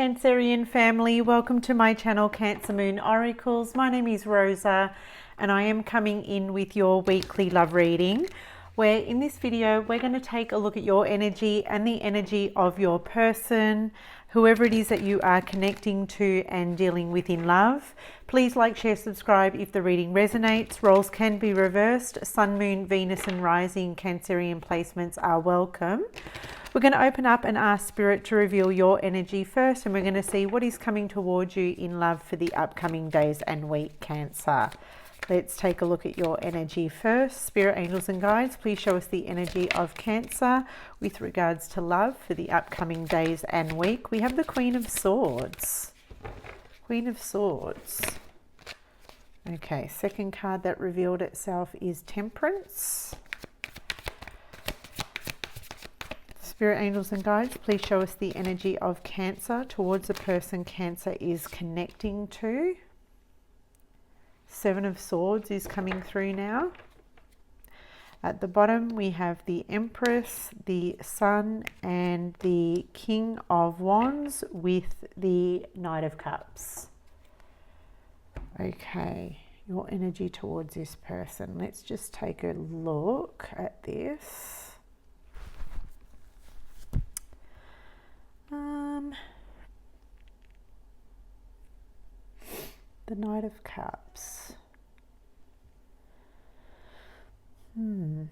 Cancerian family, welcome to my channel Cancer Moon Oracles. My name is Rosa and I am coming in with your weekly love reading, where in this video we're going to take a look at your energy and the energy of your person, whoever it is that you are connecting to and dealing with in love. Please like, share, subscribe if the reading resonates. Roles can be reversed. Sun, Moon, Venus and Rising Cancerian placements are welcome. We're going to open up and ask Spirit to reveal your energy first, and we're going to see what is coming towards you in love for the upcoming days and week, Cancer. Let's take a look at your energy first. Spirit, angels and guides, please show us the energy of Cancer with regards to love for the upcoming days and week. We have the Queen of Swords. Queen of Swords. Okay, second card that revealed itself is Temperance. Spirit, angels and guides, please show us the energy of Cancer towards the person Cancer is connecting to. Seven of Swords is coming through now. At the bottom we have the Empress, the Sun and the King of Wands with the Knight of Cups. Okay, your energy towards this person. Let's just take a look at this. The Knight of Cups. You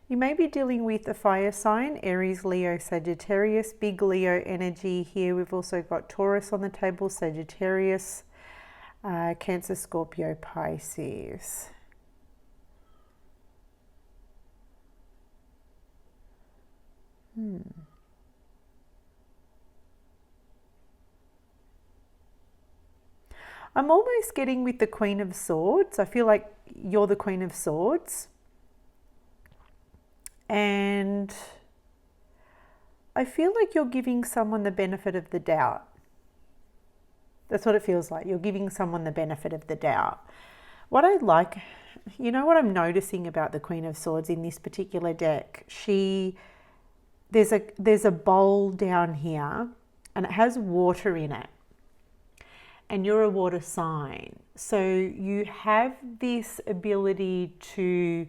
may be dealing with a fire sign, Aries, Leo, Sagittarius. Big Leo energy here. We've also got Taurus on the table, Sagittarius, Cancer, Scorpio, Pisces. I'm almost getting with the Queen of Swords. I feel like you're the Queen of Swords. And I feel like you're giving someone the benefit of the doubt. That's what it feels like. You're giving someone the benefit of the doubt. What I like, you know what I'm noticing about the Queen of Swords in this particular deck? There's a bowl down here and it has water in it. And you're a water sign. So you have this ability to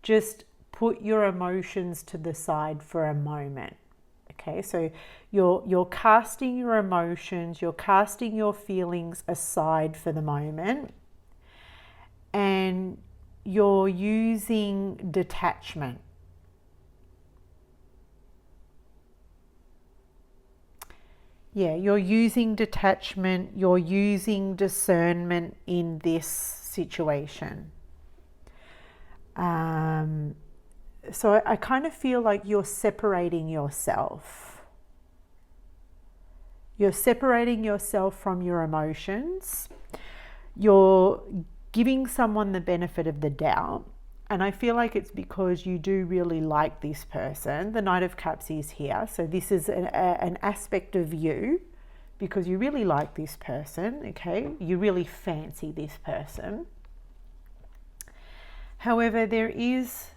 just put your emotions to the side for a moment. Okay, so you're casting your emotions, you're casting your feelings aside for the moment, and you're using detachment. Yeah, you're using detachment, you're using discernment in this situation. So I kind of feel like you're separating yourself. You're separating yourself from your emotions. You're giving someone the benefit of the doubt. And I feel like it's because you do really like this person. The Knight of Cups is here. So this is an aspect of you because you really like this person, okay? You really fancy this person. However, there is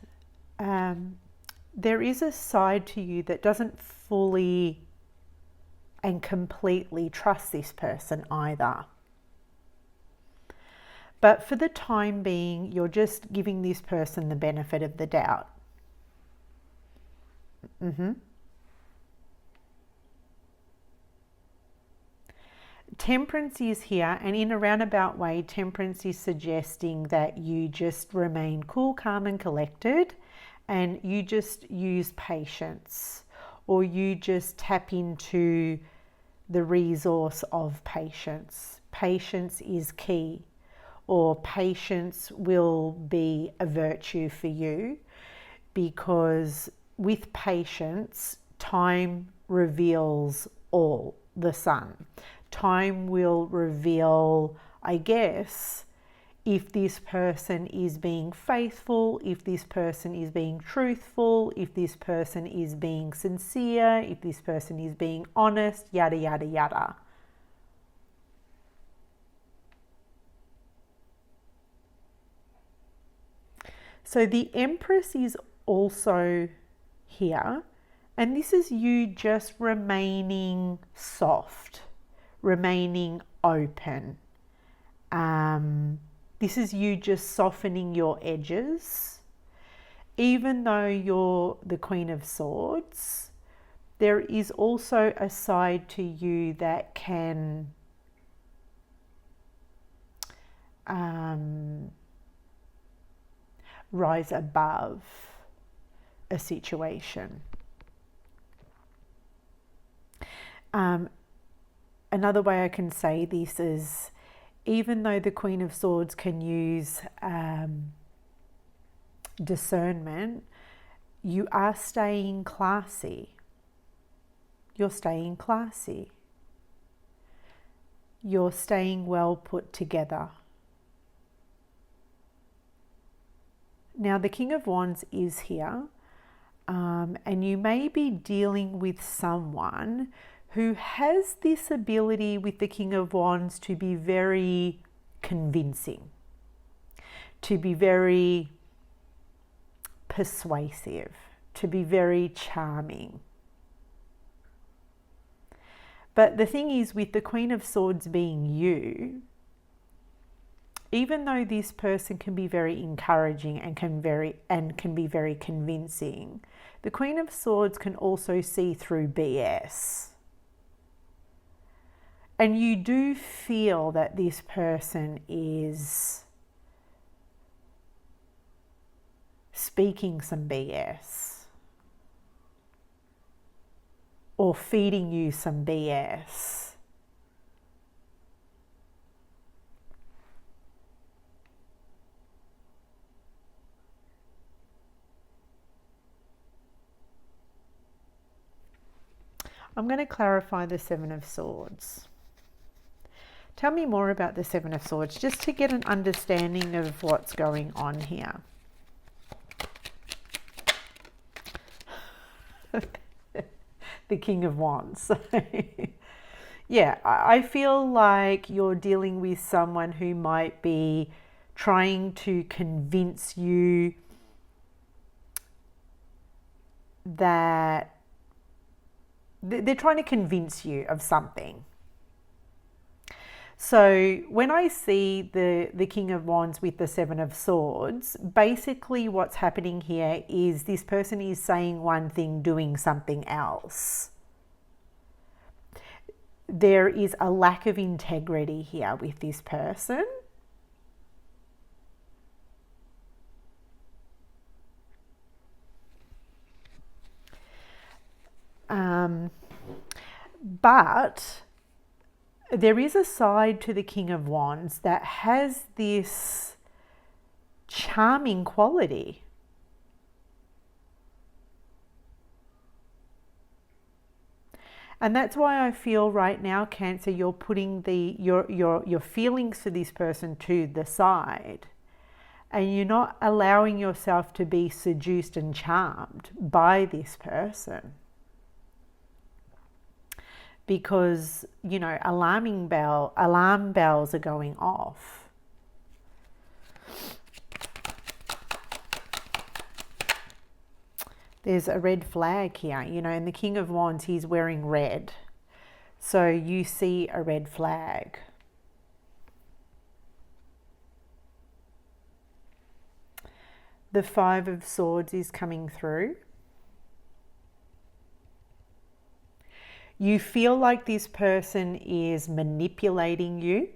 a side to you that doesn't fully and completely trust this person either. But for the time being, you're just giving this person the benefit of the doubt. Temperance is here, and in a roundabout way, Temperance is suggesting that you just remain cool, calm and collected, and you just use patience, or you just tap into the resource of patience. Patience is key. Or patience will be a virtue for you, because with patience, time reveals all. The Sun. Time will reveal, I guess, if this person is being faithful, if this person is being truthful, if this person is being sincere, if this person is being honest, yada, yada, yada. So the Empress is also here, and this is you just remaining soft, remaining open. This is you just softening your edges. Even though you're the Queen of Swords, there is also a side to you that can rise above a situation. Another way I can say this is, even though the Queen of Swords can use discernment, you are staying classy. You're staying classy. You're staying well put together. Now the King of Wands is here, and you may be dealing with someone who has this ability with the King of Wands to be very convincing, to be very persuasive, to be very charming. But the thing is, with the Queen of Swords being you, even though this person can be very encouraging and can be very convincing, the Queen of Swords can also see through BS. And you do feel that this person is speaking some BS or feeding you some BS. I'm going to clarify the Seven of Swords. Tell me more about the Seven of Swords, just to get an understanding of what's going on here. The King of Wands. Yeah, I feel like you're dealing with someone who might be trying to convince you that they're trying to convince you of something. So when I see the King of Wands with the Seven of Swords, basically what's happening here is this person is saying one thing, doing something else. There is a lack of integrity here with this person. But there is a side to the King of Wands that has this charming quality. And that's why I feel right now, Cancer, you're putting your feelings for this person to the side. And you're not allowing yourself to be seduced and charmed by this person. Because, you know, alarm bells are going off. There's a red flag here, you know, and the King of Wands, he's wearing red. So you see a red flag. The Five of Swords is coming through. You feel like this person is manipulating you.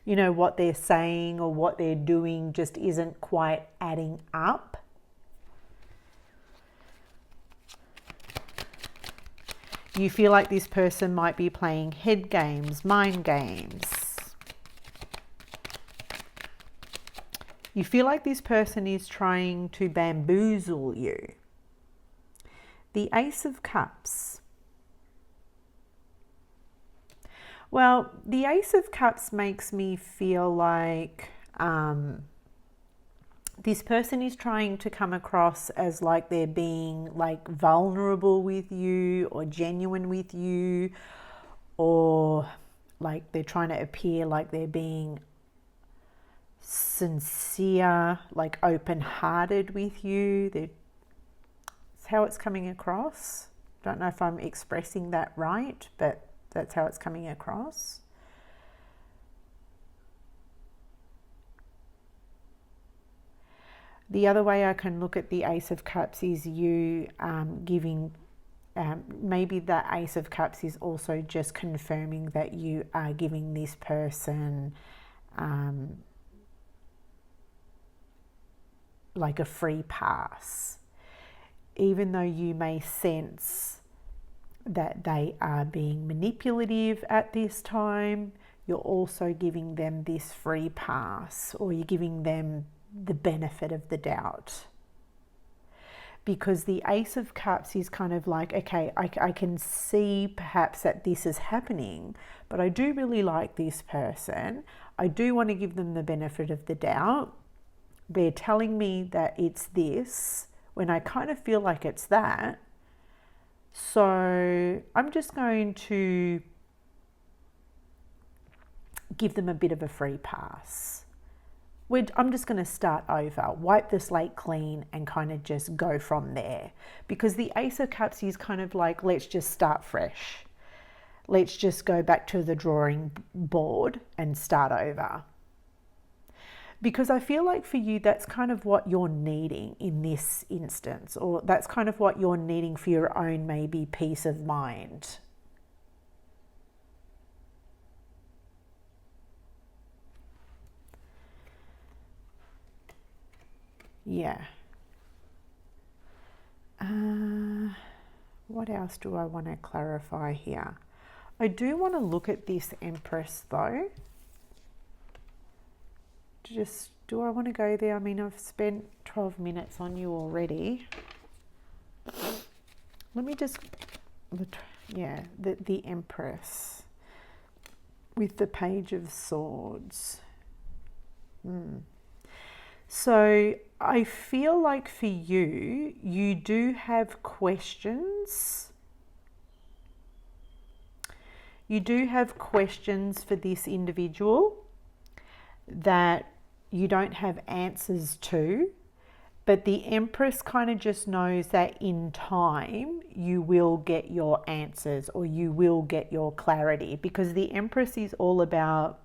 You know, what they're saying or what they're doing just isn't quite adding up. You feel like this person might be playing head games, mind games. You feel like this person is trying to bamboozle you. The Ace of Cups. Well, the Ace of Cups makes me feel like this person is trying to come across as like they're being like vulnerable with you or genuine with you, or like they're trying to appear like they're being sincere, like open-hearted with you. That's how it's coming across. Don't know if I'm expressing that right, but that's how it's coming across. The other way I can look at the Ace of Cups is you giving, maybe the Ace of Cups is also just confirming that you are giving this person like a free pass. Even though you may sense that they are being manipulative at this time, you're also giving them this free pass, or you're giving them the benefit of the doubt. Because the Ace of Cups is kind of like, okay, I can see perhaps that this is happening, but I do really like this person. I do want to give them the benefit of the doubt. They're telling me that it's this when I kind of feel like it's that. So I'm just going to give them a bit of a free pass. I'm just going to start over, wipe the slate clean and kind of just go from there. Because the Ace of Cups is kind of like, let's just start fresh. Let's just go back to the drawing board and start over. Because I feel like for you, that's kind of what you're needing in this instance, or that's kind of what you're needing for your own maybe peace of mind. Yeah. What else do I want to clarify here? I do want to look at this Empress though. Do I want to go there? I mean, I've spent 12 minutes on you already. Let me just, the Empress with the Page of Swords. So I feel like for you, you do have questions. You do have questions for this individual that you don't have answers to, but the Empress kind of just knows that in time you will get your answers, or you will get your clarity, because the Empress is all about,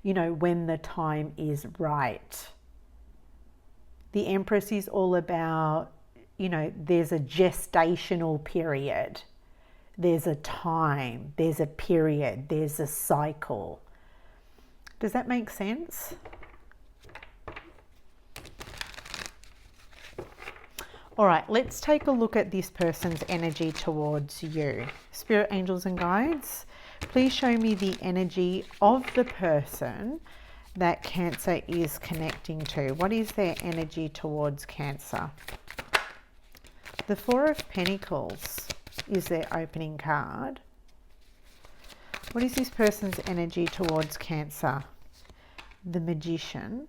you know, when the time is right. The Empress is all about, you know, there's a gestational period, there's a time, there's a period, there's a cycle. Does that make sense? All right, let's take a look at this person's energy towards you. Spirit, angels and guides, please show me the energy of the person that Cancer is connecting to. What is their energy towards Cancer? The Four of Pentacles is their opening card. What is this person's energy towards Cancer? The Magician.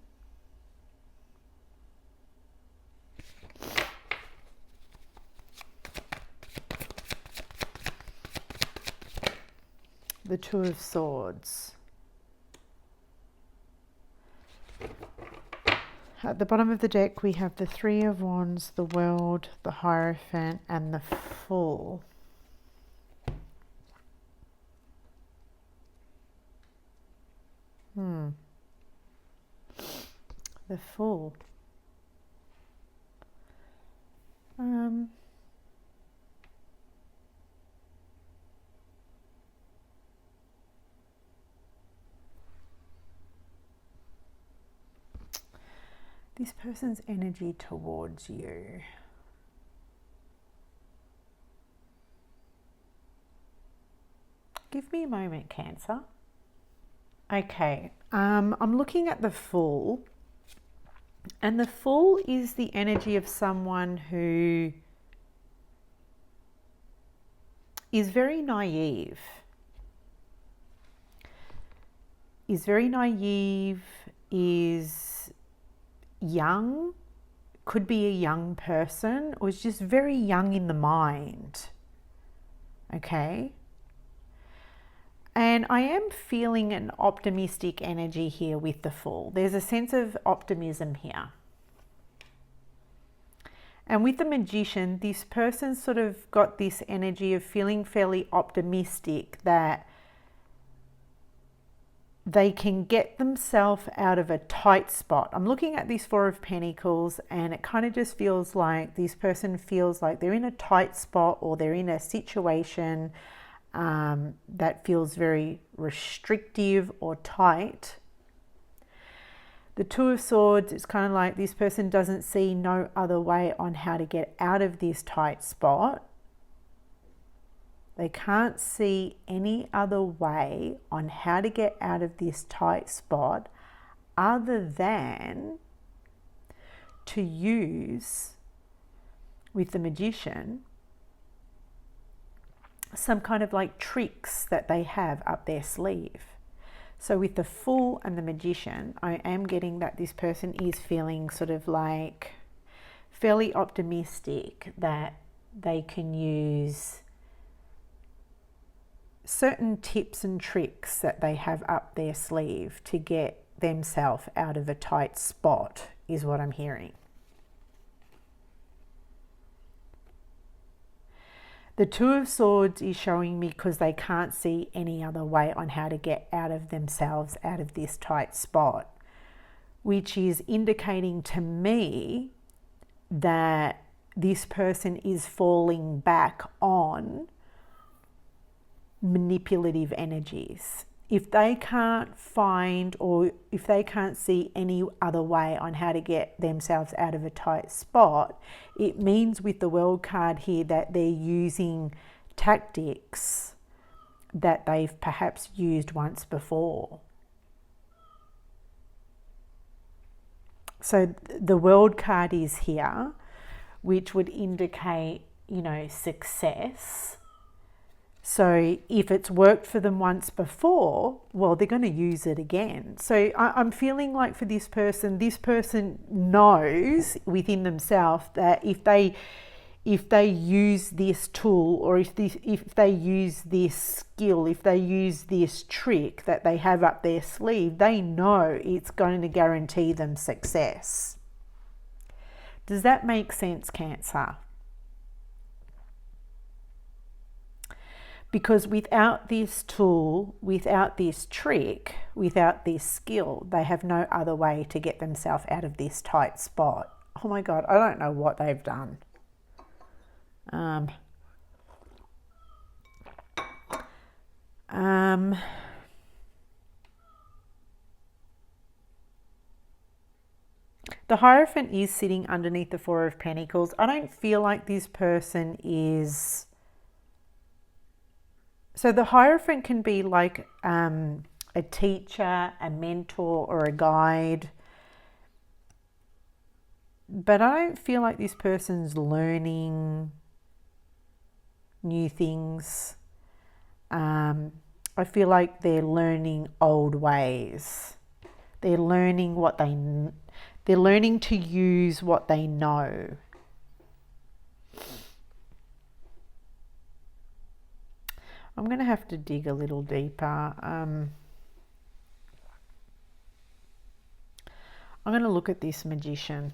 The Two of Swords. At the bottom of the deck, we have the Three of Wands, the World, the Hierophant, and the Fool. The Fool. This person's energy towards you. Give me a moment, Cancer. Okay, I'm looking at the Fool, and the Fool is the energy of someone who is very naive. Is young, could be a young person, or is just very young in the mind. Okay. And I am feeling an optimistic energy here with the Fool. There's a sense of optimism here. And with the Magician, this person sort of got this energy of feeling fairly optimistic that they can get themselves out of a tight spot. I'm looking at this Four of Pentacles, and it kind of just feels like this person feels like they're in a tight spot, or they're in a situation that feels very restrictive or tight. The Two of Swords, it's kind of like this person doesn't see no other way on how to get out of this tight spot. They can't see any other way on how to get out of this tight spot other than to use, with the Magician, some kind of like tricks that they have up their sleeve. So with the Fool and the Magician, I am getting that this person is feeling sort of like fairly optimistic that they can use certain tips and tricks that they have up their sleeve to get themselves out of a tight spot, is what I'm hearing. The Two of Swords is showing me because they can't see any other way on how to get out of themselves, out of this tight spot, which is indicating to me that this person is falling back on manipulative energies. If they can't find, or if they can't see any other way on how to get themselves out of a tight spot, it means with the World card here that they're using tactics that they've perhaps used once before. So the World card is here, which would indicate, you know, success. So if it's worked for them once before, well, they're going to use it again. So I'm feeling like for this person knows within themselves that if they use this tool, or if they use this skill, if they use this trick that they have up their sleeve, they know it's going to guarantee them success. Does that make sense, Cancer? Because without this tool, without this trick, without this skill, they have no other way to get themselves out of this tight spot. Oh my God, I don't know what they've done. The Hierophant is sitting underneath the Four of Pentacles. I don't feel like this person is... So the Hierophant can be like a teacher, a mentor, or a guide. But I don't feel like this person's learning new things. I feel like they're learning old ways. They're learning they're learning to use what they know. I'm going to have to dig a little deeper. I'm going to look at this Magician.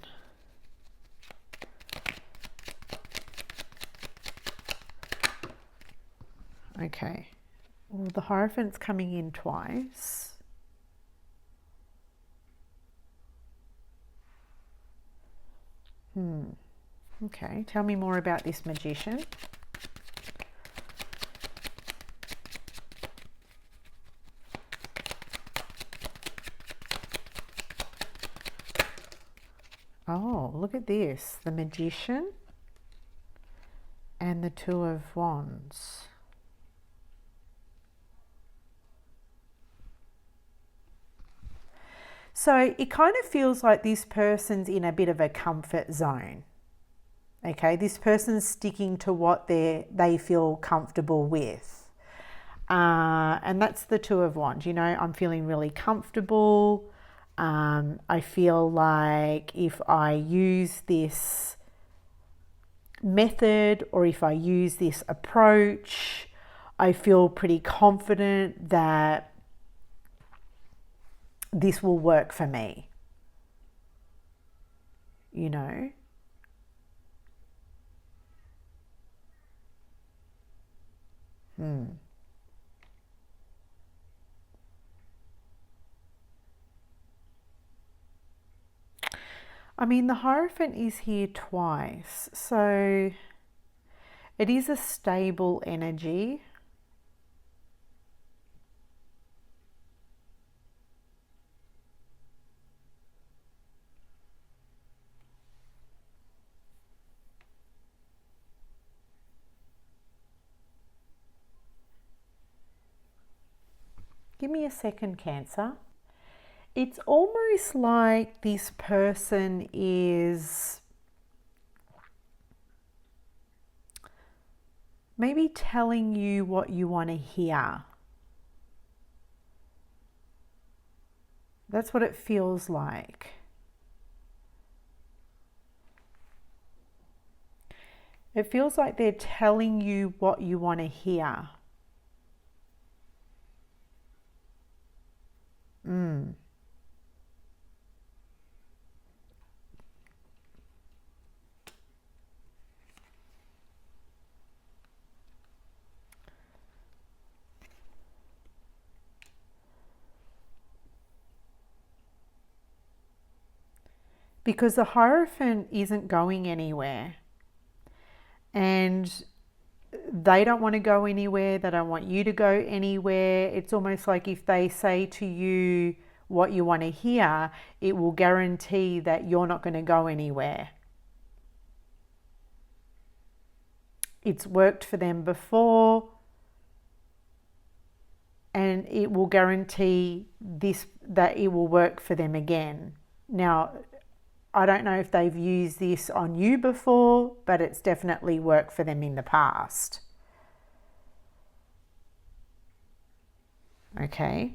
Okay. Well, the Hierophant's coming in twice. Okay, tell me more about this Magician. Oh, look at this. The Magician and the Two of Wands. So it kind of feels like this person's in a bit of a comfort zone. Okay, this person's sticking to what they feel comfortable with. And that's the Two of Wands. You know, I'm feeling really comfortable. I feel like if I use this method, or if I use this approach, I feel pretty confident that this will work for me, you know. I mean, the Hierophant is here twice, so it is a stable energy. Give me a second, Cancer. It's almost like this person is maybe telling you what you want to hear. That's what it feels like. It feels like they're telling you what you want to hear. Because the Hierophant isn't going anywhere. And they don't want to go anywhere. They don't want you to go anywhere. It's almost like if they say to you what you want to hear, it will guarantee that you're not going to go anywhere. It's worked for them before, and it will guarantee that it will work for them again. Now, I don't know if they've used this on you before, but it's definitely worked for them in the past. Okay.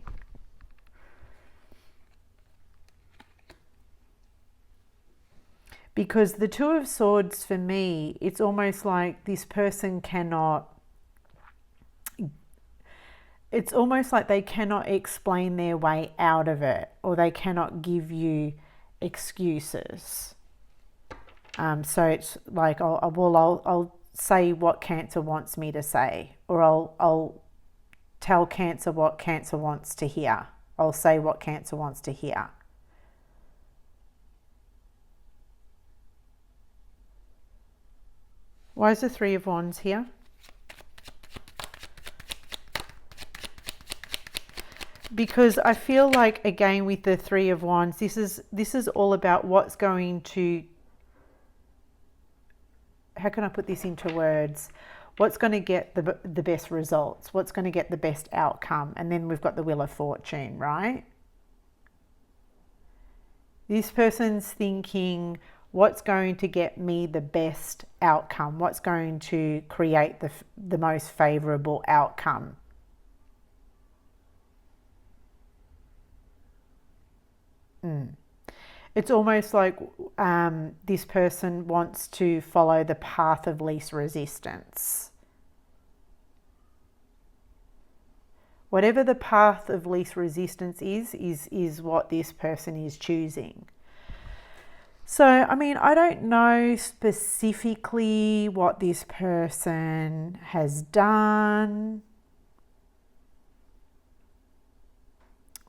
Because the Two of Swords, for me, it's almost like this person it's almost like they cannot explain their way out of it, or they cannot give you excuses. So it's like, I'll say what Cancer wants me to say, or I'll tell Cancer what Cancer wants to hear. I'll say what Cancer wants to hear. Why is the Three of Wands here? Because I feel like, again, with the Three of Wands, this is all about what's going to, how can I put this into words? What's going to get the best results? What's going to get the best outcome? And then we've got the Wheel of Fortune, right? This person's thinking, what's going to get me the best outcome? What's going to create the most favorable outcome? It's almost like this person wants to follow the path of least resistance. Whatever the path of least resistance is what this person is choosing. So, I mean, I don't know specifically what this person has done.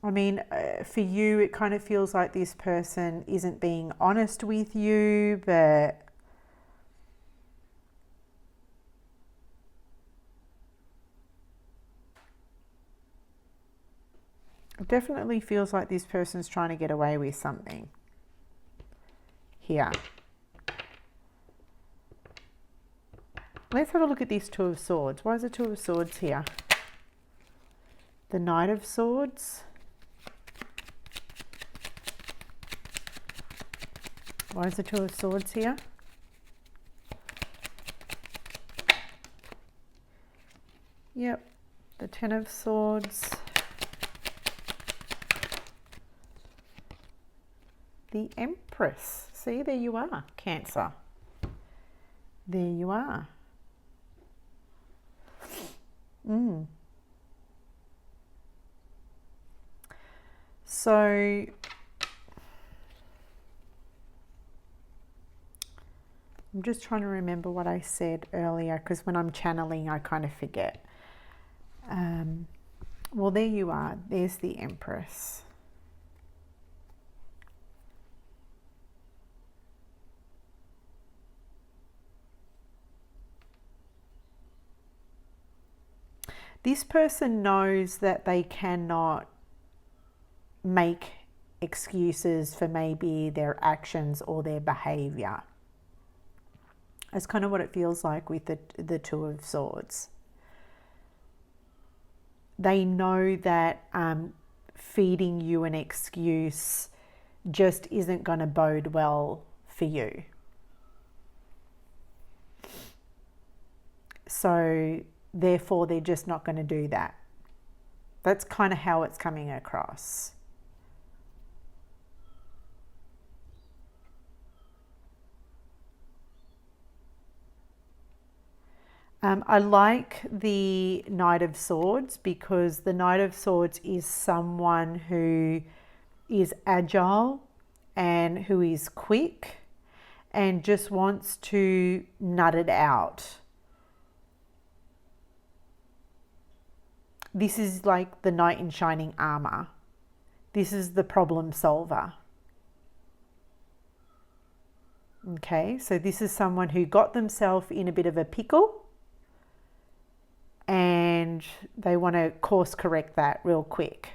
I mean, for you, it kind of feels like this person isn't being honest with you, but it definitely feels like this person's trying to get away with something here. Let's have a look at this Two of Swords. Why is the Two of Swords here? The Knight of Swords. Why is the Two of Swords here? Yep, the Ten of Swords. The Empress. See, there you are, Cancer. There you are. Mm. So I'm just trying to remember what I said earlier, because when I'm channeling, I kind of forget. Well, there you are. There's the Empress. This person knows that they cannot make excuses for maybe their actions or their behavior. That's kind of what it feels like with the Two of Swords. They know that feeding you an excuse just isn't going to bode well for you. So therefore, they're just not going to do that. That's kind of how it's coming across. I like the Knight of Swords, because the Knight of Swords is someone who is agile and who is quick and just wants to nut it out. This is like the knight in shining armor. This is the problem solver. Okay, so this is someone who got themselves in a bit of a pickle and they want to course correct that real quick.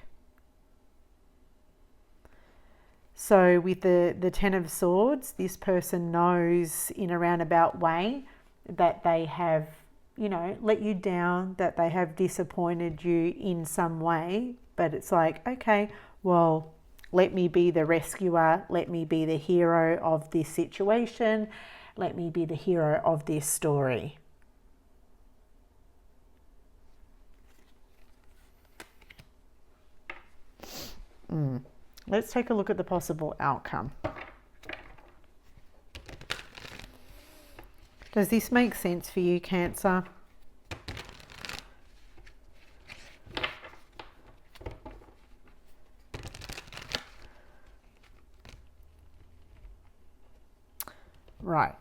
So with the Ten of Swords, this person knows in a roundabout way that they have, you know, let you down, that they have disappointed you in some way. But it's like, okay, well, let me be the rescuer. Let me be the hero of this situation. Let me be the hero of this story. Let's take a look at the possible outcome. Does this make sense for you, Cancer? Right.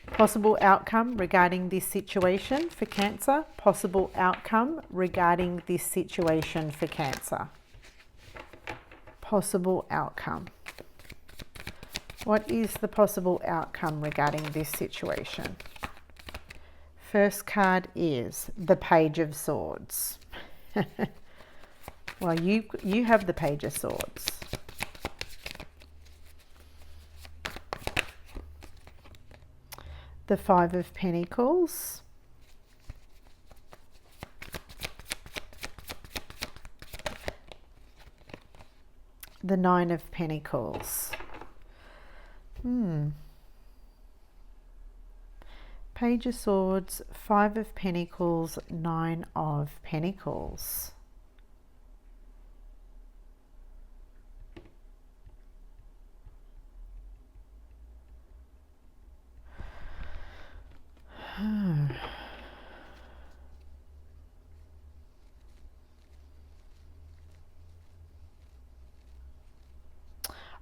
Possible outcome regarding this situation for Cancer. Possible outcome regarding this situation for Cancer. Possible outcome. What is the possible outcome regarding this situation? First card is the Page of Swords. Well, you have the Page of Swords. The Five of Pentacles. The Nine of Pentacles. Page of Swords, Five of Pentacles, Nine of Pentacles.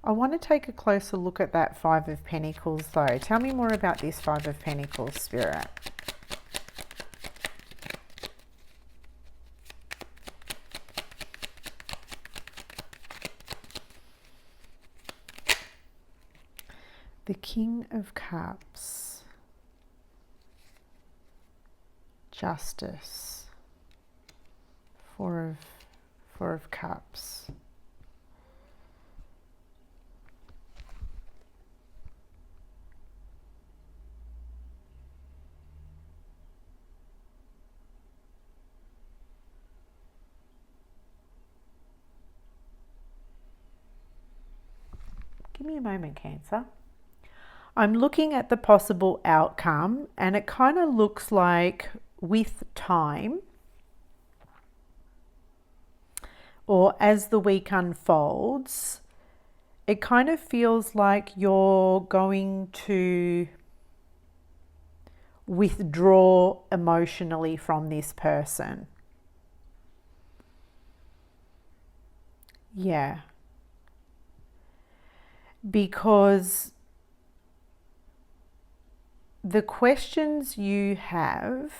I want to take a closer look at that Five of Pentacles though. Tell me more about this Five of Pentacles, Spirit. The King of Cups. Justice. Four of Cups. Give me a moment, Cancer. I'm looking at the possible outcome, and it kind of looks like with time, or as the week unfolds, it kind of feels like you're going to withdraw emotionally from this person. Yeah. Because the questions you have,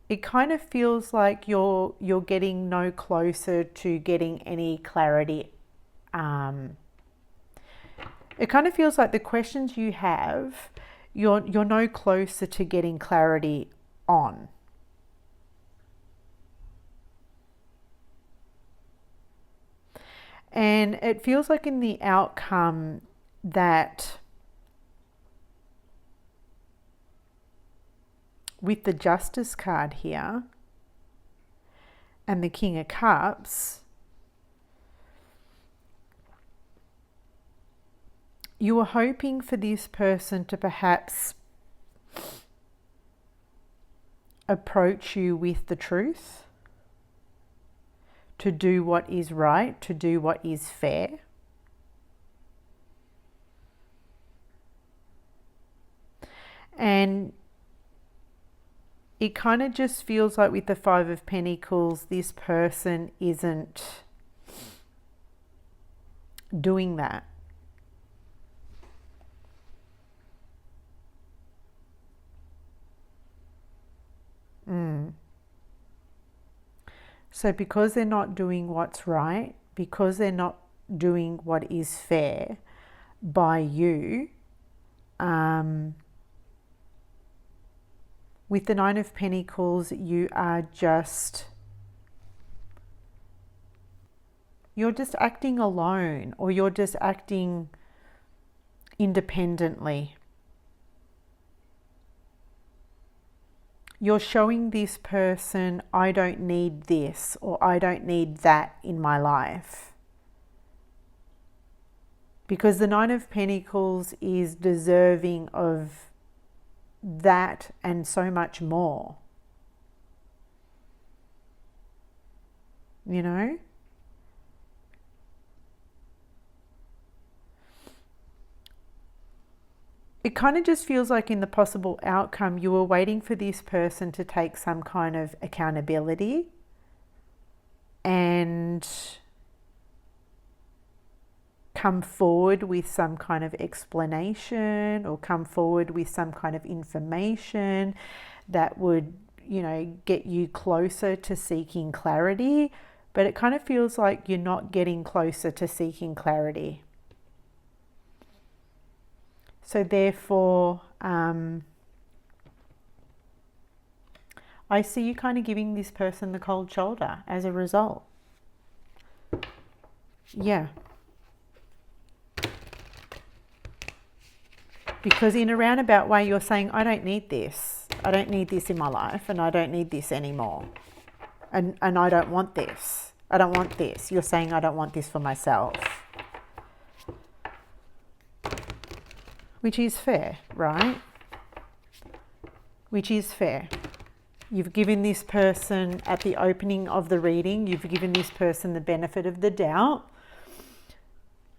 it kind of feels like you're getting no closer to getting any clarity. It kind of feels like the questions you have, you're no closer to getting clarity on. And it feels like in the outcome that with the Justice card here and the King of Cups, you were hoping for this person to perhaps approach you with the truth, to do what is right, to do what is fair. And it kind of just feels like with the Five of Pentacles, this person isn't doing that. So because they're not doing what's right, because they're not doing what is fair by you, with the Nine of Pentacles, you're just acting alone, or you're just acting independently. You're showing this person, I don't need this or I don't need that in my life. Because the Nine of Pentacles is deserving of that and so much more. You know? It kind of just feels like in the possible outcome, you were waiting for this person to take some kind of accountability and come forward with some kind of explanation or come forward with some kind of information that would, you know, get you closer to seeking clarity. But it kind of feels like you're not getting closer to seeking clarity. So therefore, I see you kind of giving this person the cold shoulder as a result. Yeah. Because in a roundabout way, you're saying, I don't need this. I don't need this in my life, and I don't need this anymore. And I don't want this. I don't want this. You're saying, I don't want this for myself. Which is fair, right? Which is fair. You've given this person, at the opening of the reading, you've given this person the benefit of the doubt.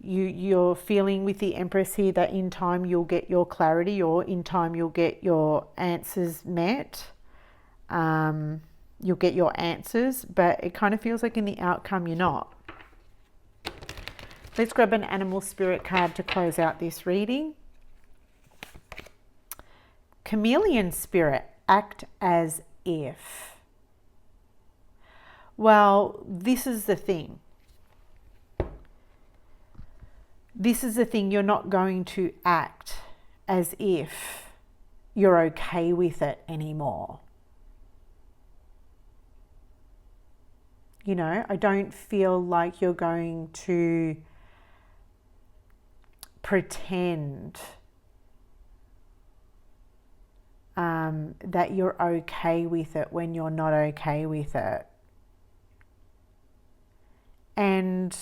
You're feeling with the Empress here that in time you'll get your clarity, or in time you'll get your answers met. You'll get your answers, but it kind of feels like in the outcome you're not. Let's grab an animal spirit card to close out this reading. Chameleon spirit, act as if. Well, this is the thing. This is the thing, you're not going to act as if you're okay with it anymore. You know, I don't feel like you're going to pretend that you're okay with it when you're not okay with it. And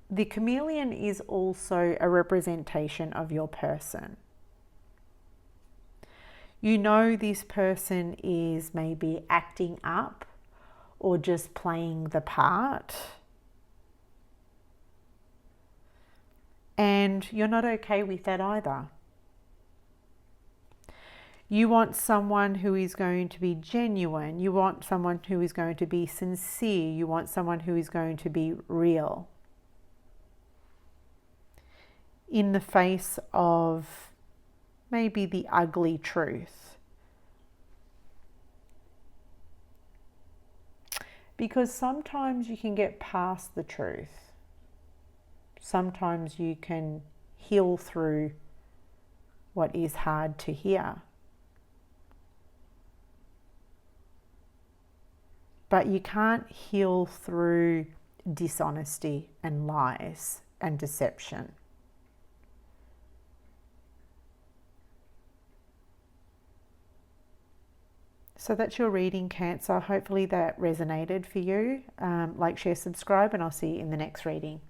the chameleon is also a representation of your person. You know this person is maybe acting up or just playing the part. And you're not okay with that either. You want someone who is going to be genuine. You want someone who is going to be sincere. You want someone who is going to be real. In the face of maybe the ugly truth. Because sometimes you can get past the truth. Sometimes you can heal through what is hard to hear. But you can't heal through dishonesty and lies and deception. So that's your reading, Cancer. Hopefully that resonated for you. Like, share, subscribe, and I'll see you in the next reading.